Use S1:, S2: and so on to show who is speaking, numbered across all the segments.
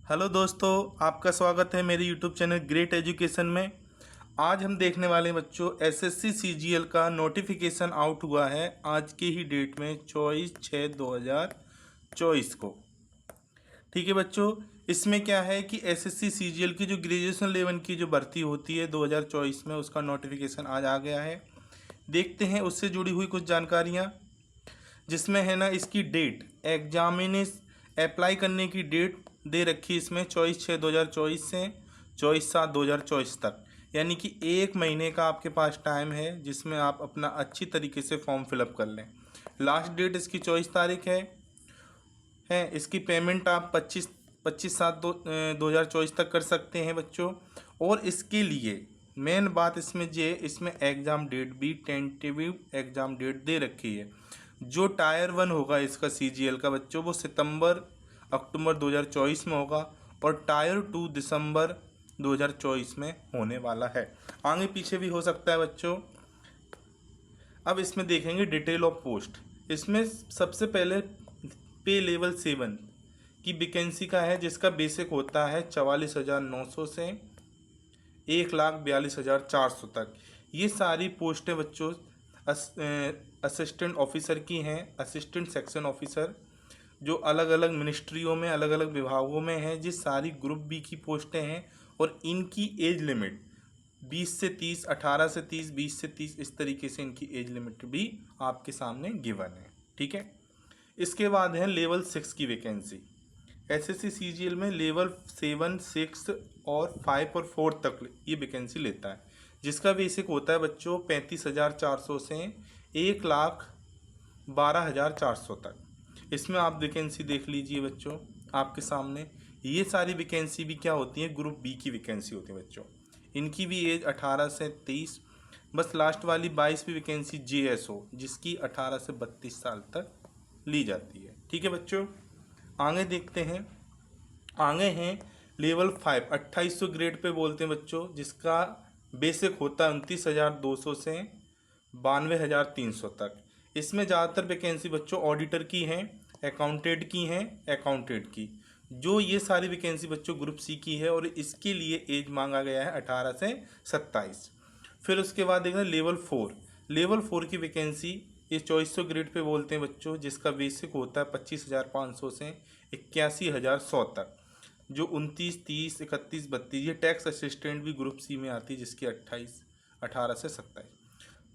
S1: Hello दोस्तों, आपका स्वागत है मेरे यूट्यूब चैनल ग्रेट एजुकेशन में। आज हम देखने वाले हैं बच्चों, एसएससी सीजीएल का नोटिफिकेशन आउट हुआ है आज के ही डेट में 24/6/2024 को। ठीक है बच्चों, इसमें क्या है कि एसएससी सीजीएल की जो ग्रेजुएशन लेवल की जो भर्ती होती है 2024 में, उसका नोटिफिकेशन आज आ गया है। देखते हैं उससे जुड़ी हुई कुछ जानकारियाँ, जिसमें है ना इसकी डेट, एग्जामिनेस अप्लाई करने की डेट दे रखी इसमें 24/6/2024 से 24/7/2024 तक, यानी कि एक महीने का आपके पास टाइम है जिसमें आप अपना अच्छी तरीके से फॉर्म फिलअप कर लें। लास्ट डेट इसकी 24 तारीख है। इसकी पेमेंट आप 25/7/2024 तक कर सकते हैं बच्चों। और इसके लिए मेन बात इसमें इसमें एग्ज़ाम डेट भी टेंटेटिव एग्ज़ाम डेट दे रखी है। जो टायर 1 होगा इसका सीजीएल का बच्चों, वो सितंबर अक्टूबर 2024 में होगा, और टायर 2 दिसंबर 2024 में होने वाला है। आगे पीछे भी हो सकता है बच्चों। अब इसमें देखेंगे डिटेल ऑफ पोस्ट। इसमें सबसे पहले पे लेवल 7 की वैकेंसी का है, जिसका बेसिक होता है 44,900 से 1,42,400 तक। ये सारी पोस्टें बच्चों असिस्टेंट ऑफिसर की हैं, असिस्टेंट सेक्शन ऑफिसर, जो अलग अलग मिनिस्ट्रियों में अलग अलग विभागों में हैं। जिस सारी ग्रुप बी की पोस्टें हैं, और इनकी एज लिमिट 20 से 30, 18 से 30, 20 से 30, इस तरीके से इनकी एज लिमिट भी आपके सामने गिवन है। ठीक है, इसके बाद है लेवल 6 की वैकेंसी। एसएससी सीजीएल में लेवल 7, 6 और 5 और 4 तक ये वैकेंसी लेता है, जिसका बेसिक होता है बच्चों 35,400 से 1,12,400 तक। इसमें आप वैकेंसी देख लीजिए बच्चों आपके सामने। ये सारी वैकेंसी भी क्या होती है, ग्रुप बी की वैकेंसी होती है बच्चों। इनकी भी एज 18 से 30, बस लास्ट वाली 22वीं वैकेंसी जेएसओ, जिसकी 18 से 32 साल तक ली जाती है। ठीक है बच्चों, आगे देखते हैं। आगे हैं लेवल 5, 2800 ग्रेड पे बोलते हैं बच्चों, जिसका बेसिक होता है 29,200 से 92,300 तक। इसमें ज़्यादातर वैकेंसी बच्चों ऑडिटर की हैं, अकाउंटेंट की हैं, अकाउंटेंट की। जो ये सारी वैकेंसी बच्चों ग्रुप सी की है, और इसके लिए एज मांगा गया है 18 से 27। फिर उसके बाद देखना लेवल 4। लेवल 4 की वैकेंसी ये 2400 ग्रेड पे बोलते हैं बच्चों, जिसका बेसिक होता है 25,500 से 81,100 तक। जो 29, 30, 31, 32, ये टैक्स असिस्टेंट भी ग्रुप सी में आती है, जिसकी 18 से 27।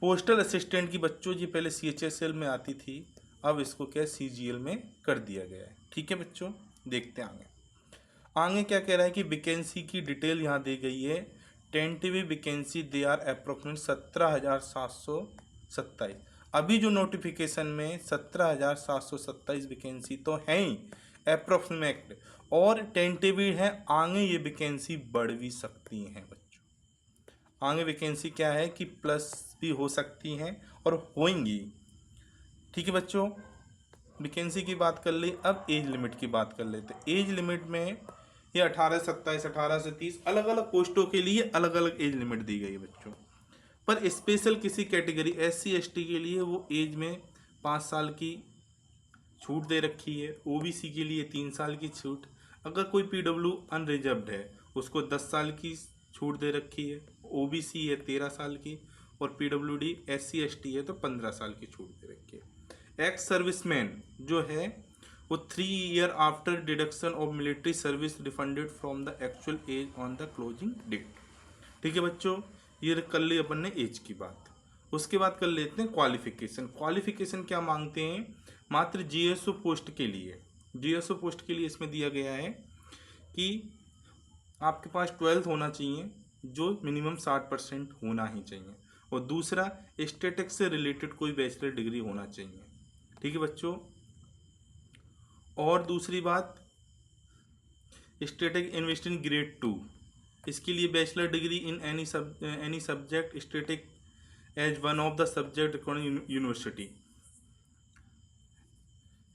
S1: पोस्टल असिस्टेंट की बच्चों जी पहले सीएचएसएल में आती थी, अब इसको क्या सीजीएल में कर दिया गया है। ठीक है बच्चों, देखते हैं आगे। आगे क्या कह रहा है कि वैकेंसी की डिटेल यहाँ दी गई है। Tentative vacancy they are approximate 17,727। अभी जो नोटिफिकेशन में 17,727 वैकेंसी तो है ही अप्रोक्सीमेट, और टेंटेटिव है। आगे ये वैकेंसी बढ़ भी सकती हैं बच्चों। आगे वैकेंसी क्या है कि प्लस भी हो सकती हैं और होंगी। ठीक है बच्चों, वैकेंसी की बात कर ली। अब एज लिमिट की बात कर लेते। एज लिमिट में ये 18 से 27, 18 से 30, अलग अलग पोस्टों के लिए अलग अलग एज लिमिट दी गई है बच्चों। पर स्पेशल किसी कैटेगरी एससी एसटी के लिए वो एज में 5 साल की छूट दे रखी है। ओबीसी के लिए 3 साल की छूट। अगर कोई पीडब्ल्यू अनरिजर्व्ड है उसको 10 साल की छूट दे रखी है। ओबीसी है 13 साल की, और पीडब्ल्यूडी एससी एसटी है तो 15 साल की छूट दे रखी है। एक्स सर्विसमैन जो है वो 3 year after deduction of military service refunded from the actual age on the closing date. ठीक है बच्चों, ये कर ली अपन ने एज की बात। उसके बाद कर लेते हैं क्वालिफिकेशन। क्वालिफिकेशन क्या मांगते हैं, मात्र जीएसओ पोस्ट के लिए। जीएसओ पोस्ट के लिए इसमें दिया गया है कि आपके पास 12th होना चाहिए, जो मिनिमम 60% होना ही चाहिए, और दूसरा स्टैटिक्स से रिलेटेड कोई बैचलर डिग्री होना चाहिए। ठीक है बच्चों, और दूसरी बात स्टैटिक इन्वेस्टिंग ग्रेड 2, इसके लिए bachelor degree in any subject static as one of the subject recording university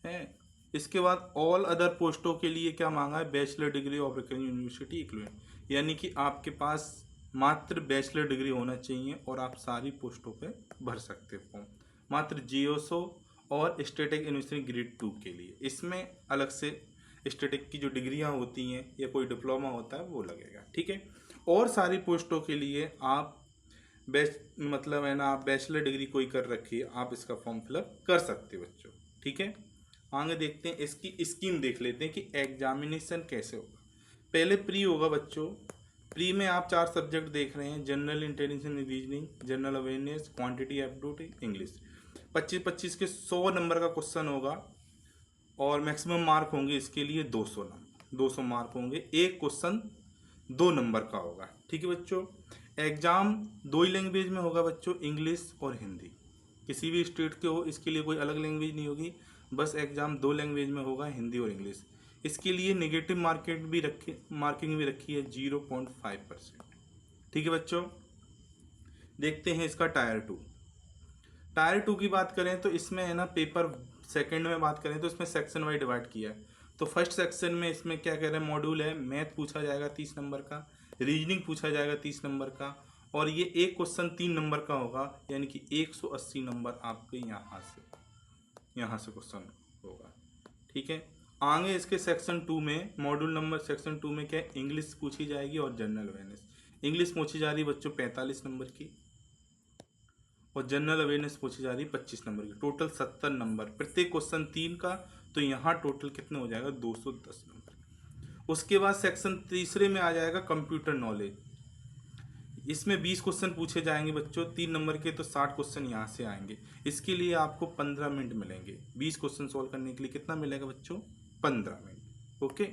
S1: है। इसके बाद ऑल अदर पोस्टों के लिए क्या मांगा है, bachelor degree of recording university equivalent, यानी कि आपके पास मात्र बैचलर डिग्री होना चाहिए और आप सारी पोस्टों पे भर सकते हो फॉर्म। मात्र जीओसो और स्टैटिक इन्वेस्टिंग ग्रेड 2 के लिए इसमें अलग से स्टैटिक की जो डिग्रियां होती हैं या कोई डिप्लोमा होता है वो लगेगा, ठीक है। और सारी पोस्टों के लिए आप मतलब है ना, आप बैचलर डिग्री कोई कर रखी है, आप इसका फॉर्म फिलअप कर सकते हो बच्चों, ठीक है। आगे देखते हैं, इसकी स्कीम देख लेते हैं कि एग्जामिनेशन कैसे होगा। पहले प्री होगा बच्चों। प्री में आप 4 सब्जेक्ट देख रहे हैं, general intelligence and reasoning, general awareness, quantity aptitude, English. 25-25 के 100 नंबर का क्वेश्चन होगा और मैक्सिमम मार्क होंगे इसके लिए 200 नंबर, 200 मार्क होंगे। एक क्वेश्चन 2 नंबर का होगा, ठीक है बच्चों। एग्जाम 2 ही लैंग्वेज में होगा बच्चों, इंग्लिश और हिंदी। किसी भी स्टेट के हो, इसके लिए कोई अलग लैंग्वेज नहीं होगी, बस एग्जाम 2 लैंग्वेज में होगा, हिंदी और इंग्लिश। इसके लिए नेगेटिव मार्किंग भी रखी है 0.5%, ठीक है बच्चों। देखते हैं इसका टायर 2। टायर 2 की बात करें तो इसमें है ना, पेपर सेकंड में बात करें तो इसमें सेक्शन वाइज डिवाइड किया है। तो फर्स्ट सेक्शन में इसमें क्या कह रहे हैं, मॉड्यूल है, मैथ पूछा जाएगा 30 नंबर का, रीजनिंग पूछा जाएगा 30 नंबर का, और ये एक क्वेश्चन 3 नंबर का होगा, यानी कि 180 नंबर आपके यहाँ से क्वेश्चन होगा, ठीक है। आगे इसके सेक्शन 2 में, मॉड्यूल नंबर सेक्शन 2 में क्या है, इंग्लिश पूछी जाएगी और जनरल अवेयरनेस। इंग्लिश पूछी जा रही है बच्चों 45 नंबर की, और जनरल अवेयरनेस पूछी जा रही है 25 नंबर की। टोटल 70 नंबर, प्रत्येक क्वेश्चन 3 का, तो यहाँ टोटल कितने हो जाएगा, 210 नंबर। उसके बाद सेक्शन तीसरे में आ जाएगा कंप्यूटर नॉलेज। इसमें 20 क्वेश्चन पूछे जाएंगे बच्चों, 3 नंबर के, तो 60 क्वेश्चन यहाँ से आएंगे। इसके लिए आपको 15 मिनट मिलेंगे। 20 क्वेश्चन सॉल्व करने के लिए कितना मिलेगा बच्चों, 15 मिनट, ओके।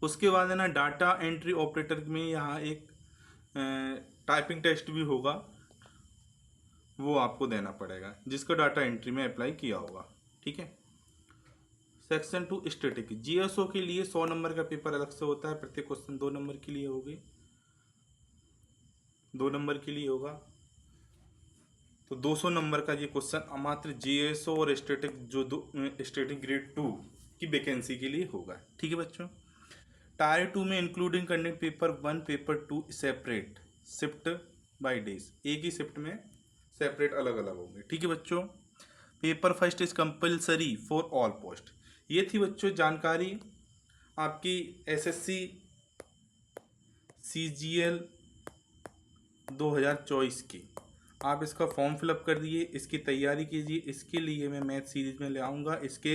S1: उसके बाद है ना, डाटा एंट्री ऑपरेटर में यहाँ एक टाइपिंग टेस्ट भी होगा, वो आपको देना पड़ेगा, जिसको डाटा एंट्री में अप्लाई किया होगा, ठीक है। सेक्शन 2 स्टैटिक, जीएसओ के लिए 100 नंबर का पेपर अलग से होता है, प्रत्येक क्वेश्चन 2 नंबर के लिए होगी, 2 नंबर के लिए होगा, तो 200 नंबर का ये क्वेश्चन मात्र जीएसओ और स्टैटिक, जो स्टैटिक ग्रेड 2 की वैकेंसी के लिए होगा, ठीक है बच्चों। टायर 2 में including conduct paper 1 paper 2 separate shift by days, एक ही शिफ्ट में सेपरेट अलग अलग होंगे, ठीक है बच्चों। Paper first is compulsory for all post. ये थी बच्चों जानकारी आपकी एसएससी सीजीएल 2024 की। आप इसका फॉर्म फिलअप कर दिए, इसकी तैयारी कीजिए। इसके लिए मैं मैथ सीरीज में ले आऊँगा, इसके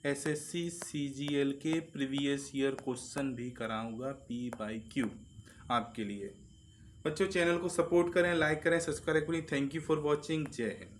S1: एसएससी सीजीएल के प्रीवियस ईयर क्वेश्चन भी कराऊंगा P/Q आपके लिए। बच्चों चैनल को सपोर्ट करें, लाइक करें, सब्सक्राइब करें। Thank you for watching. जय हिंद।